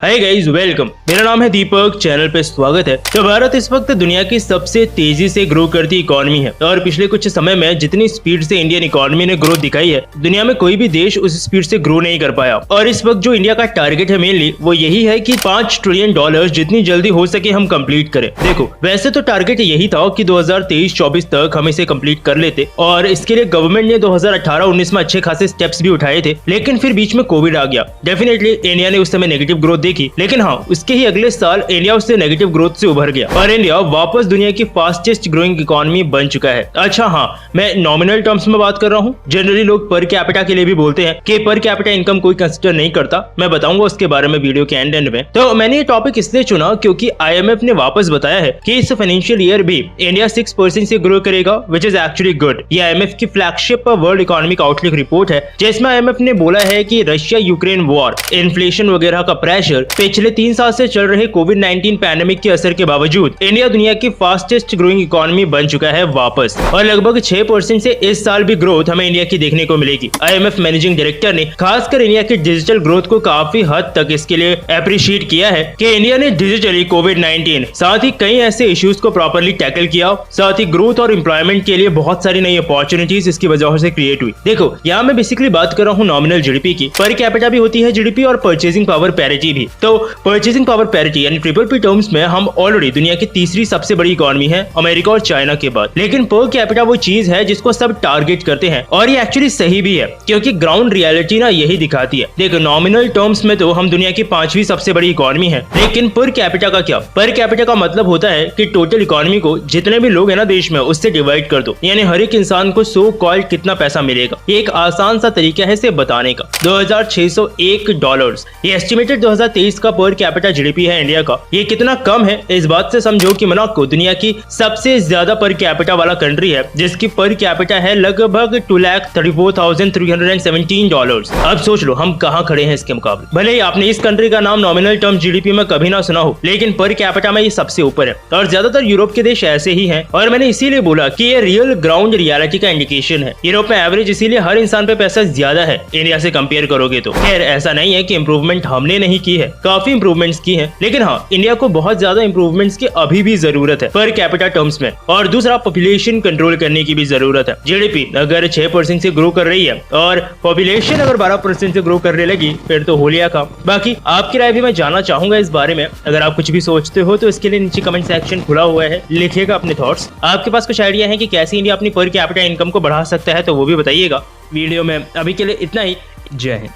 Hi guys, welcome. मेरा नाम है दीपक, चैनल पे स्वागत है। तो भारत इस वक्त दुनिया की सबसे तेजी से ग्रो करती इकोनॉमी है और पिछले कुछ समय में जितनी स्पीड से इंडियन इकोनॉमी ने ग्रोथ दिखाई है, दुनिया में कोई भी देश उस स्पीड से ग्रो नहीं कर पाया। और इस वक्त जो इंडिया का टारगेट है मेनली वो यही है कि $5 ट्रिलियन जितनी जल्दी हो सके हम कंप्लीट करें। देखो, वैसे तो टारगेट यही था कि 2023-24 तक हम इसे कंप्लीट कर लेते और इसके लिए गवर्नमेंट ने 2018-19 में अच्छे खासे स्टेप्स भी उठाए थे, लेकिन फिर बीच में कोविड आ गया। डेफिनेटली इंडिया ने उस समय नेगेटिव ग्रोथ देखी, लेकिन हाँ, उसके ही अगले साल इंडिया उससे नेगेटिव ग्रोथ से उभर गया और इंडिया वापस दुनिया की फास्टेस्ट ग्रोइंग इकोनॉमी बन चुका है। अच्छा हाँ, मैं नॉमिनल टर्म्स में बात कर रहा हूँ। जनरली लोग पर कैपिटा के लिए भी बोलते हैं कि पर कैपिटा इनकम कोई कंसिडर नहीं करता। मैं बताऊंगा उसके बारे में वीडियो के एंड में। तो मैंने ये टॉपिक इसलिए चुना क्योंकि IMF ने वापस बताया है कि इस फाइनेंशियल ईयर भी इंडिया 6% से ग्रो करेगा, विच इज एक्चुअली गुड। ये IMF की flagship world economic outlook report है, जिसमें IMF ने बोला है कि रशिया यूक्रेन वॉर, इन्फ्लेशन वगैरह का प्रेशर, पिछले 3 साल से चल रहे कोविड-19 पैंडेमिक के असर के बावजूद इंडिया दुनिया की फास्टेस्ट ग्रोइंग इकोनॉमी बन चुका है वापस, और लगभग 6% से इस साल भी ग्रोथ हमें इंडिया की देखने को मिलेगी। IMF मैनेजिंग डायरेक्टर ने खासकर इंडिया की डिजिटल ग्रोथ को काफी हद तक इसके लिए अप्रिशिएट किया है कि इंडिया ने डिजिटली कोविड-19 साथ ही कई ऐसे इश्यूज को प्रॉपर्ली टैकल किया, साथ ही ग्रोथ और एम्प्लॉयमेंट के लिए बहुत सारी नई अपॉर्चुनिटीज इसकी वजह से क्रिएट हुई। देखो, यहाँ मैं बेसिकली बात कर रहा हूँ नॉमिनल जीडीपी की। पर कैपिटा भी होती है जीडीपी और परचेजिंग पावर पैरिटी भी। तो परचेजिंग पावर पैरिटी यानी ट्रिपल पी टर्म्स में हम ऑलरेडी दुनिया की तीसरी सबसे बड़ी इकोनॉमी है, अमेरिका और चाइना के बाद। लेकिन पर कैपिटा वो चीज है जिसको सब टारगेट करते हैं, और ये एक्चुअली सही भी है क्योंकि ग्राउंड रियलिटी ना यही दिखाती है। देखो, नॉमिनल टर्म्स में तो हम दुनिया की 5वीं सबसे बड़ी इकोनॉमी है, लेकिन पर कैपिटा का क्या? पर कैपिटा का मतलब होता है कि टोटल इकोनॉमी को जितने भी लोग है ना देश में उससे डिवाइड कर दो, यानी हर एक इंसान को सो कॉल्ड कितना पैसा मिलेगा। ये एक आसान सा तरीका है इसे बताने का। $2601 ये एस्टिमेटेड 2023 का पर कैपिटा जीडीपी है इंडिया का। ये कितना कम है इस बात से समझो कि मोनाको दुनिया की सबसे ज्यादा पर कैपिटा वाला कंट्री है, जिसकी पर कैपिटा है लगभग $2,34,317। अब सोच लो हम कहाँ खड़े हैं इसके मुकाबले। भले ही आपने इस कंट्री का नाम नॉमिनल टर्म जीडीपी में कभी ना सुना हो, लेकिन पर कैपिटा में ये सबसे ऊपर है और ज्यादातर यूरोप के देश ऐसे ही हैं। और मैंने इसीलिए बोला कि ये रियल ग्राउंड रियलिटी का इंडिकेशन है। यूरोप में एवरेज इसीलिए हर इंसान पे पैसा ज्यादा है इंडिया से कंपेयर करोगे तो। खैर, ऐसा नहीं है कि इम्प्रूवमेंट हमने नहीं की है, काफी इम्प्रूवमेंट्स की है, लेकिन हाँ, इंडिया को बहुत ज्यादा इम्प्रूवमेंट्स की अभी भी जरूरत है पर कैपिटा टर्म्स में। और दूसरा, पॉपुलेशन कंट्रोल करने की भी जरूरत है। जीडीपी अगर 6% से ग्रो कर रही है और पॉपुलेशन अगर 12% से ग्रो करने लगी, फिर तो हो लिया काम। बाकी आपकी राय भी मैं जानना चाहूंगा इस बारे में। अगर आप कुछ भी सोचते हो तो इसके लिए नीचे कमेंट सेक्शन खुला हुआ है, लिखिएगा अपने थॉट्स। आपके पास कुछ आइडिया है कि कैसे इंडिया अपनी पर कैपिटा इनकम को बढ़ा सकता है तो वो भी बताइएगा। वीडियो में अभी के लिए इतना ही। जय हिंद।